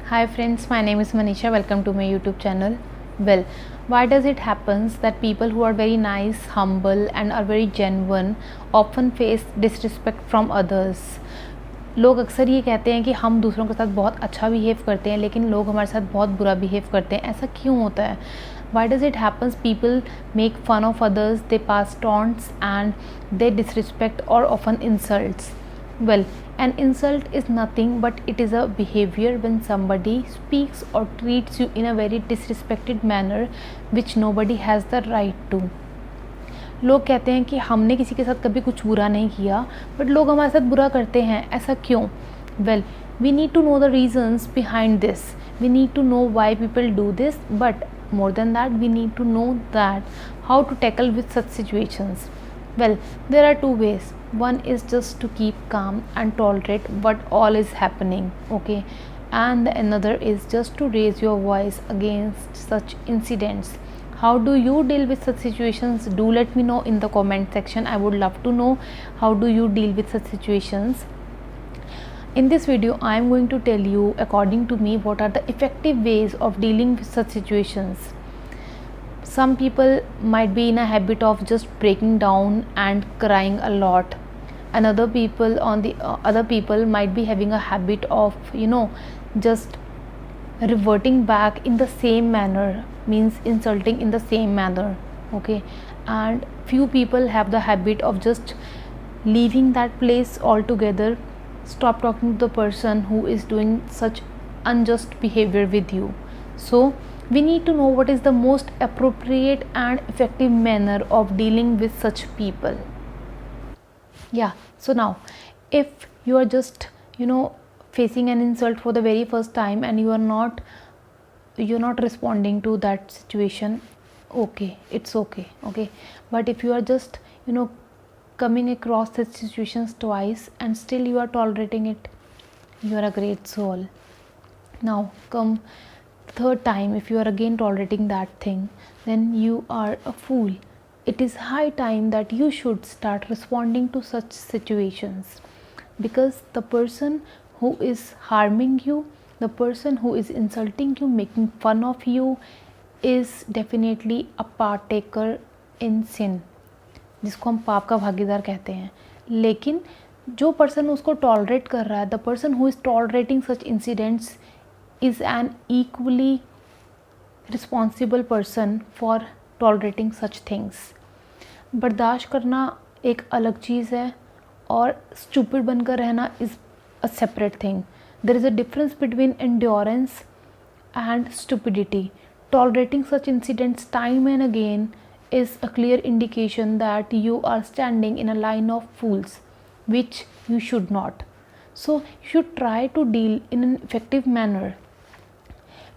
Hi friends, my name is Manisha. Welcome to my YouTube channel. Well, why does it happens that people who are very nice, humble and are very genuine often face disrespect from others? लोग अक्सर ये कहते हैं कि हम दूसरों के साथ बहुत अच्छा बिहेव करते हैं लेकिन लोग हमारे साथ बहुत बुरा बिहेव करते हैं. ऐसा क्यों होता है? Why does it happens? People make fun of others, they pass taunts and they disrespect or often insults. Well, an insult is nothing but it is a behavior when somebody speaks or treats you in a very disrespected manner which nobody has the right to. लोग कहते हैं कि हमने किसी के साथ कभी कुछ बुरा नहीं किया बट लोग हमारे साथ बुरा करते हैं. ऐसा क्यों? Well, we need to know the reasons behind this. We need to know why people do this, but more than that we need to know that how to tackle with such situations. Well, there are two ways. One is just to keep calm and tolerate what all is happening, okay, and the another is just to raise your voice against such incidents. How do you deal with such situations? Do let me know in the comment section. I would love to know how do you deal with such situations. In this video, I am going to tell you, according to me, what are the effective ways of dealing with such situations. Some people might be in a habit of just breaking down and crying a lot. Other people might be having a habit of, just reverting back in the same manner, means insulting in the same manner, okay. And few people have the habit of just leaving that place altogether, stop talking to the person who is doing such unjust behavior with you. So we need to know what is the most appropriate and effective manner of dealing with such people. Yeah, so now if you are just facing an insult for the very first time and you're not responding to that situation, okay, it's okay, but if you are just coming across such situations twice and still you are tolerating it, you are a great soul. Now come third time, if you are again tolerating that thing, then you are a fool. It is high time that you should start responding to such situations, because the person who is harming you, the person who is insulting you, making fun of you, is definitely a partaker in sin, जिसको हम पाप का भागीदार कहते हैं. लेकिन जो person उसको टॉलरेट कर रहा है, the person who is tolerating such incidents is an equally responsible person for tolerating such things. बर्दाश्त करना एक अलग चीज़ है और स्टूपिड बनकर रहना is a separate thing. There is a difference between endurance and stupidity. Tolerating such incidents time and again is a clear indication that you are standing in a line of fools, which you should not. So you should try to deal in an effective manner.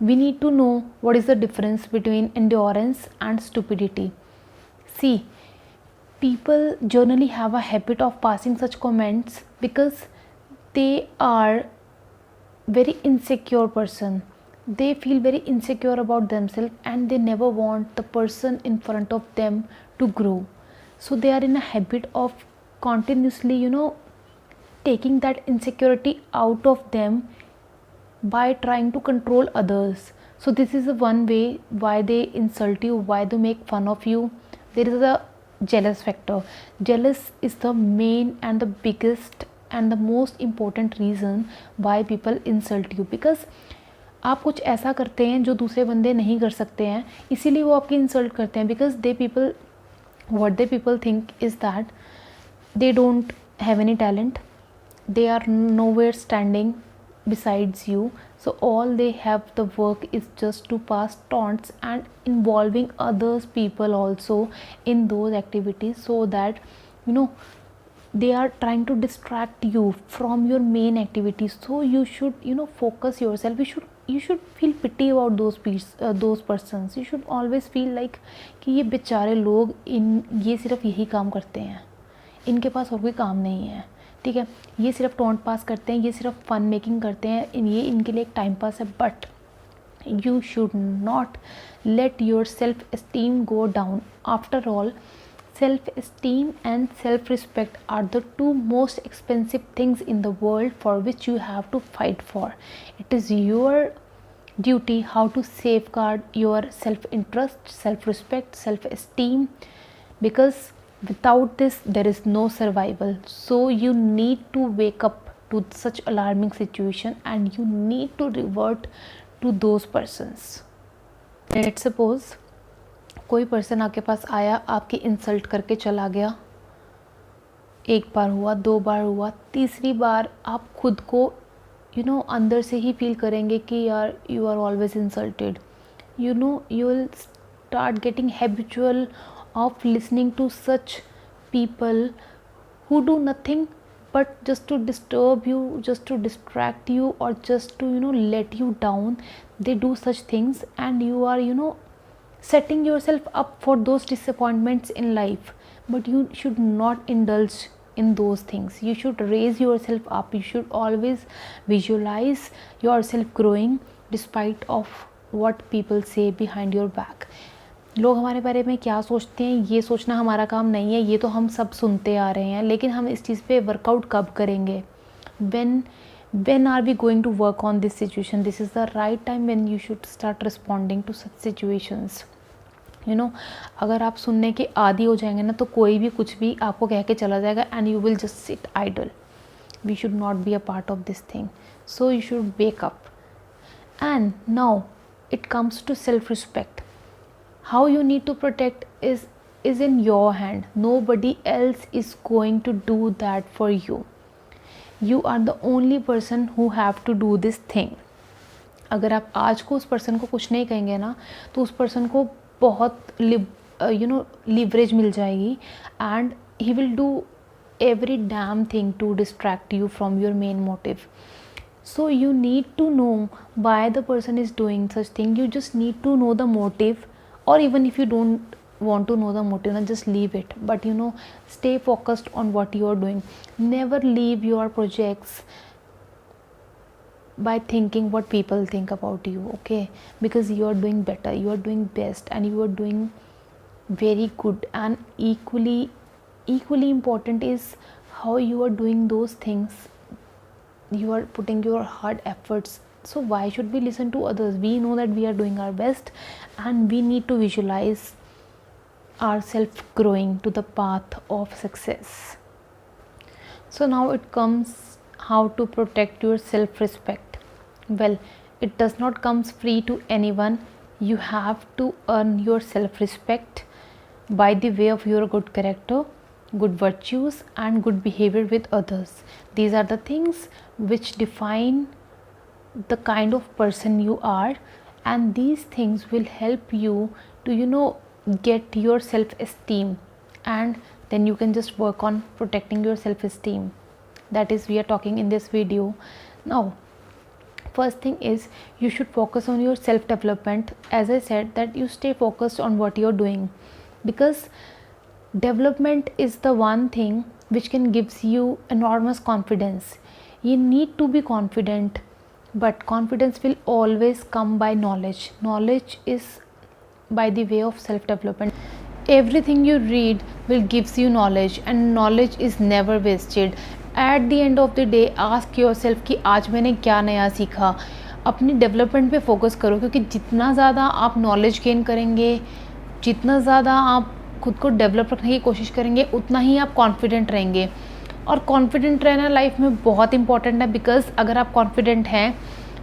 We need to know what is the difference between endurance and stupidity. See, people generally have a habit of passing such comments because they are very insecure person. They feel very insecure about themselves and they never want the person in front of them to grow. So they are in a habit of continuously taking that insecurity out of them by trying to control others. So this is the one way why they insult you, why they make fun of you. There is a jealous factor. Jealous is the main and the biggest and the most important reason why people insult you, because आप कुछ ऐसा करते हैं जो दूसरे बंदे नहीं कर सकते हैं, इसीलिए वो आपकी इंसल्ट करते हैं. Because what they people think is that they don't have any talent, they are nowhere standing besides you, so all they have the work is just to pass taunts and involving others people also in those activities, so that they are trying to distract you from your main activities. So you should focus yourself. You should feel pity about those persons. You should always feel like कि ये बेचारे लोग ये सिर्फ यही काम करते हैं, इनके पास और कोई काम नहीं है, ठीक है, ये सिर्फ टॉन्ट पास करते हैं, ये सिर्फ फन मेकिंग करते हैं, ये इनके लिए एक टाइम पास है. But you should not let your self esteem go down. After all, Self-esteem and self-respect are the two most expensive things in the world for which you have to fight for. It is your duty how to safeguard your self-interest, self-respect, self-esteem, because without this there is no survival. So you need to wake up to such alarming situation and you need to revert to those persons. Let's suppose कोई person आपके पास आया, आपकी insult करके चला गया. एक बार हुआ, 2 बार हुआ, तीसरी बार आप खुद को अंदर से ही फील करेंगे कि यार you are always insulted. You will start getting habitual of listening to such people who do nothing but just to disturb you, just to distract you, or just to let you down. They do such things and you are setting yourself up for those disappointments in life. But you should not indulge in those things. You should raise yourself up. You should always visualize yourself growing despite of what people say behind your back. लोग हमारे बारे में क्या सोचते हैं ये सोचना हमारा काम नहीं है, ये तो हम सब सुनते आ रहे हैं. लेकिन हम इस चीज़ पे वर्कआउट कब करेंगे? when are we going to work on this situation? This is the right time when you should start responding to such situations. अगर आप सुनने के आदी हो जाएंगे ना तो कोई भी कुछ भी आपको कह के चला जाएगा and you will just sit idle. We should not be a part of this thing. So you should wake up. And now it comes to self-respect. How you need to protect is in your hand. Nobody else is going to do that for you. You are the only person who have to do this thing. अगर आप आज को उस person को कुछ नहीं कहेंगे ना तो उस पर्सन को बहुत लीवरेज मिल जाएगी and he will do every damn thing to distract you from your main motive. So you need to know why the person is doing such thing. You just need to know the motive, or even if you don't want to know the motive, then just leave it. But stay focused on what you are doing. Never leave your projects by thinking what people think about you, okay? Because you are doing better, you are doing best, and you are doing very good. And equally important is how you are doing those things. You are putting your hard efforts. So why should we listen to others? We know that we are doing our best, and we need to visualize ourselves growing to the path of success. So now it comes how to protect your self-respect. Well, it does not come free to anyone. You have to earn your self-respect by the way of your good character, good virtues, and good behavior with others. These are the things which define the kind of person you are, and these things will help you to get your self-esteem, and then you can just work on protecting your self-esteem. That is we are talking in this video. Now first thing is you should focus on your self-development. As I said, that you stay focused on what you're doing, because development is the one thing which can gives you enormous confidence. You need to be confident, but confidence will always come by knowledge. Knowledge is by the way of self-development. Everything you read will gives you knowledge, and knowledge is never wasted. At the end of the day, ask yourself कि आज मैंने क्या नया सीखा. अपनी development पे focus करो, क्योंकि जितना ज़्यादा आप नॉलेज गेन करेंगे, जितना ज़्यादा आप खुद को डेवलप रखने की कोशिश करेंगे, उतना ही आप कॉन्फिडेंट रहेंगे. और कॉन्फिडेंट रहना लाइफ में बहुत इंपॉर्टेंट है, बिकॉज अगर आप कॉन्फिडेंट हैं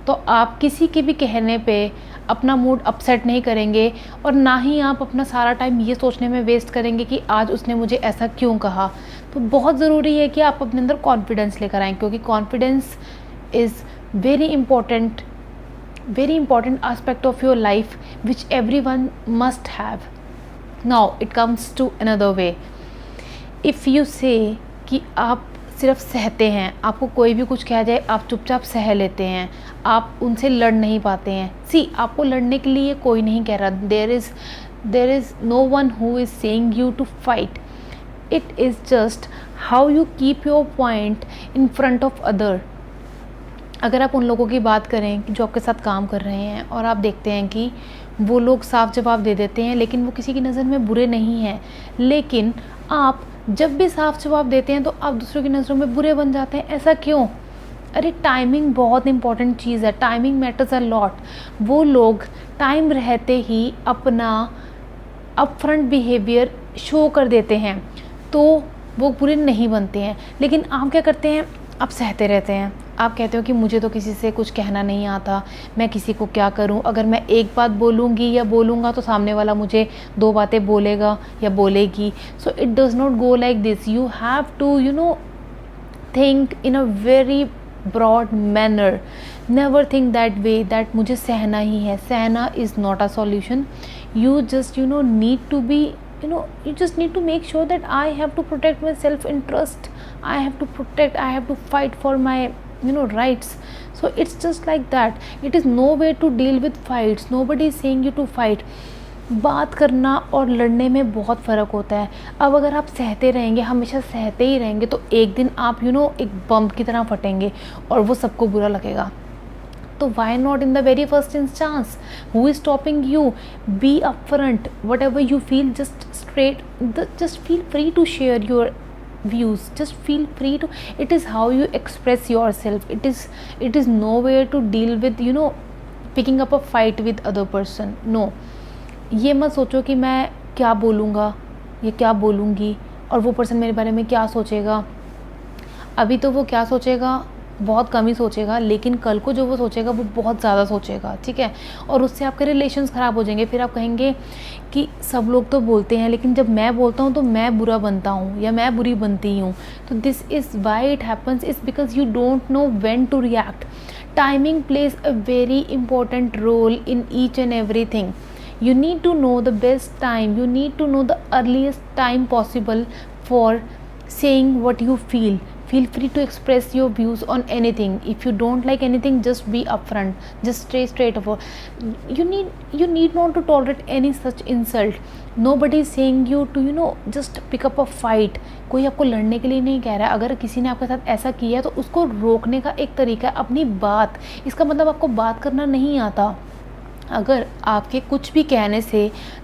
तो आप किसी के भी कहने पे अपना मूड अपसेट नहीं करेंगे, और ना ही आप अपना सारा टाइम ये सोचने में वेस्ट करेंगे कि आज उसने मुझे ऐसा क्यों कहा. तो बहुत ज़रूरी है कि आप अपने अंदर कॉन्फिडेंस लेकर आएँ, क्योंकि confidence is very important aspect of your life which everyone must have. Now it comes to another way. If you say कि आप सिर्फ सहते हैं, आपको कोई भी कुछ कह जाए आप चुपचाप सह लेते हैं, आप उनसे लड़ नहीं पाते हैं. आपको लड़ने के लिए कोई नहीं कह रहा. there is no one who is saying you to fight. It is just how you keep your point in front of other. अगर आप उन लोगों की बात करें जो आपके साथ काम कर रहे हैं और आप देखते हैं कि वो लोग साफ जवाब दे देते हैं लेकिन वो किसी की नज़र में बुरे नहीं हैं, लेकिन आप जब भी साफ जवाब देते हैं तो आप दूसरों की नज़रों में बुरे बन जाते हैं। ऐसा क्यों? अरे टाइमिंग बहुत इंपॉर्टेंट चीज़ है, टाइमिंग मैटर्स अ लॉट। वो लोग टाइम रहते ही अपना अपफ्रंट बिहेवियर शो कर देते हैं तो वो बुरे नहीं बनते हैं। लेकिन आप क्या करते हैं? आप सहते रहते हैं। आप कहते हो कि मुझे तो किसी से कुछ कहना नहीं आता, मैं किसी को क्या करूं, अगर मैं एक बात बोलूँगी या बोलूँगा तो सामने वाला मुझे दो बातें बोलेगा या बोलेगी। So it does not go like this. You have to think in a very broad manner. Never think that way that मुझे सहना ही है। सहना is not a solution. You just need to be, you just need to make sure that I have to protect my self interest, I have to fight for my rights. So it's just like that. It is no way to deal with fights. Nobody is saying you to fight. बात करना और लड़ने में बहुत फ़र्क होता है। अब अगर आप सहते रहेंगे, हमेशा सहते ही रहेंगे, तो एक दिन आप एक बम की तरह फटेंगे और वो सबको बुरा लगेगा। तो why not in the very first instance? Who is stopping you? Be upfront. Whatever you feel, just feel free to share your views. Just feel free to. It is how you express yourself. It is nowhere to deal with picking up a fight with other person. No. ये मत सोचो कि मैं क्या बोलूँगा या क्या बोलूँगी और वो पर्सन मेरे बारे में क्या सोचेगा। अभी तो वो क्या सोचेगा बहुत कम ही सोचेगा, लेकिन कल को जो वो सोचेगा वो बहुत ज़्यादा सोचेगा, ठीक है। और उससे आपके रिलेशंस ख़राब हो जाएंगे। फिर आप कहेंगे कि सब लोग तो बोलते हैं लेकिन जब मैं बोलता हूँ तो मैं बुरा बनता हूँ या मैं बुरी बनती हूँ। तो this is why it happens is because you don't know when to react. Timing plays a very important role in each and everything. You need to know the best time, you need to know the earliest time possible for saying what you feel. Feel free to express your views on anything. If you don't like anything, just be upfront, just stay straightforward. You need not to tolerate any such insult. Nobody is saying you to just pick up a fight. कोई आपको लड़ने के लिए नहीं कह रहा है। अगर किसी ने आपके साथ ऐसा किया है तो उसको रोकने का एक तरीका है अपनी बात। इसका मतलब आपको बात करना नहीं आता। अगर आपके कुछ भी कहने से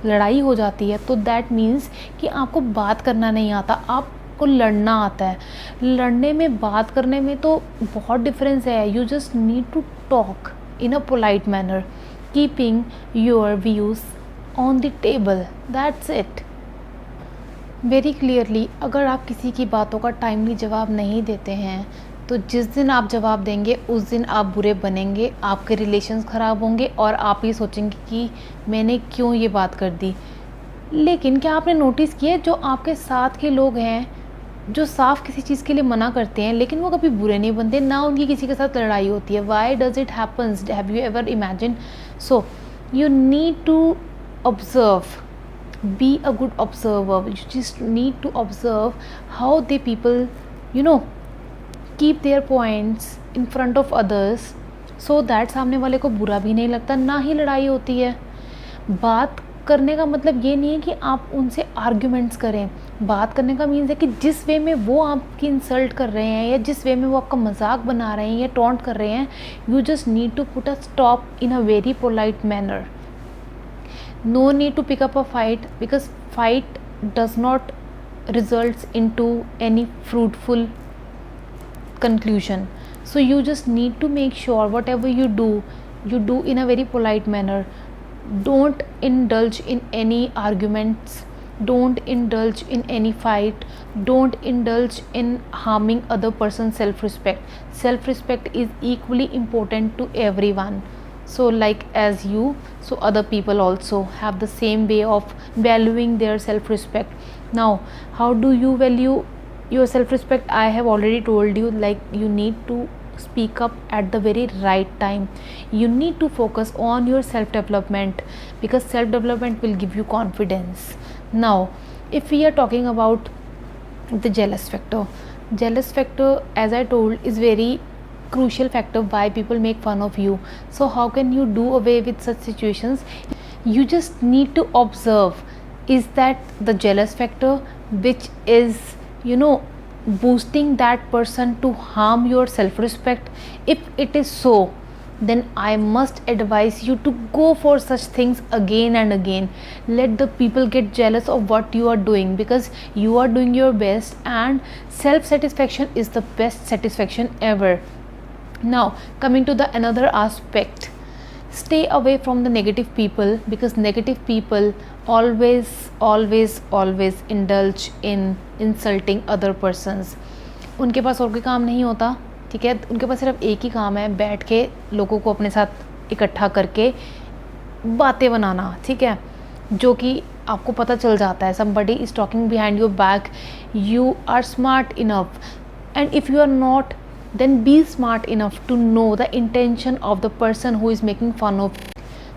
लड़ाई हो जाती है तो दैट मीन्स कि आपको बात करना नहीं आता, आपको लड़ना आता है। लड़ने में बात करने में तो बहुत डिफरेंस है। You just need to talk in a polite manner, keeping your views on the table, that's it. Very clearly अगर आप किसी की बातों का टाइमली जवाब नहीं देते हैं तो जिस दिन आप जवाब देंगे उस दिन आप बुरे बनेंगे, आपके रिलेशंस ख़राब होंगे और आप ये सोचेंगे कि मैंने क्यों ये बात कर दी। लेकिन क्या आपने नोटिस किया जो आपके साथ के लोग हैं जो साफ किसी चीज़ के लिए मना करते हैं लेकिन वो कभी बुरे नहीं बनते, ना उनकी किसी के साथ लड़ाई होती है। Why does it happens? Have you ever imagine? So you need to observe, be a good observer. You just need to observe how they people keep their points in front of others so that सामने वाले को बुरा भी नहीं लगता, ना ही लड़ाई होती है। बात करने का मतलब ये नहीं है कि आप उनसे आर्ग्यूमेंट्स करें। बात करने का मीन्स है कि जिस वे में वो आपकी इंसल्ट कर रहे हैं या जिस वे में वो आपका मजाक बना रहे हैं या टॉन्ट कर रहे हैं, you just need to put a stop in a very polite manner. No need to pick up a fight because fight does not results into any fruitful conclusion. So you just need to make sure whatever you do in a very polite manner. Don't indulge in any arguments, don't indulge in any fight, don't indulge in harming other person's self-respect. Self-respect is equally important to everyone. So like as you, so other people also have the same way of valuing their self-respect. Now how do you value your self-respect? I have already told you, like you need to speak up at the very right time. You need to focus on your self-development because self-development will give you confidence. Now if we are talking about the jealous factor, as I told, is very crucial factor why people make fun of you. So how can you do away with such situations? You just need to observe, is that the jealous factor which is boosting that person to harm your self respect? If it is so, then I must advise you to go for such things again and again. Let the people get jealous of what you are doing, because you are doing your best, and self satisfaction is the best satisfaction ever. Now coming to the another aspect, stay away from the negative people, because negative people always indulge in insulting other persons. उनके पास और कोई काम नहीं होता, ठीक है, उनके पास सिर्फ एक ही काम है, बैठ के लोगों को अपने साथ इकट्ठा करके बातें बनाना, ठीक है, जो कि आपको पता चल जाता है somebody is talking behind your back. You are smart enough, and if you are not, then be smart enough to know the intention of the person who is making fun of.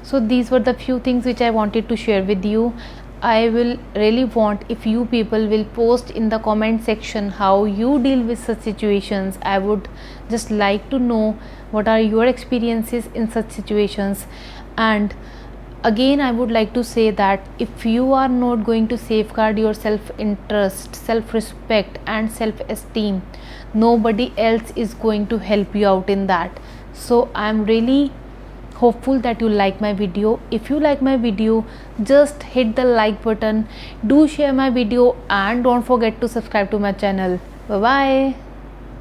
So these were the few things which I wanted to share with you. I will really want if you people will post in the comment section how you deal with such situations. I would just like to know what are your experiences in such situations. And again, I would like to say that if you are not going to safeguard your self interest, self respect and self esteem, nobody else is going to help you out in that. So I am really hopeful that you like my video. If you like my video, just hit the like button, do share my video, and don't forget to subscribe to my channel. Bye bye.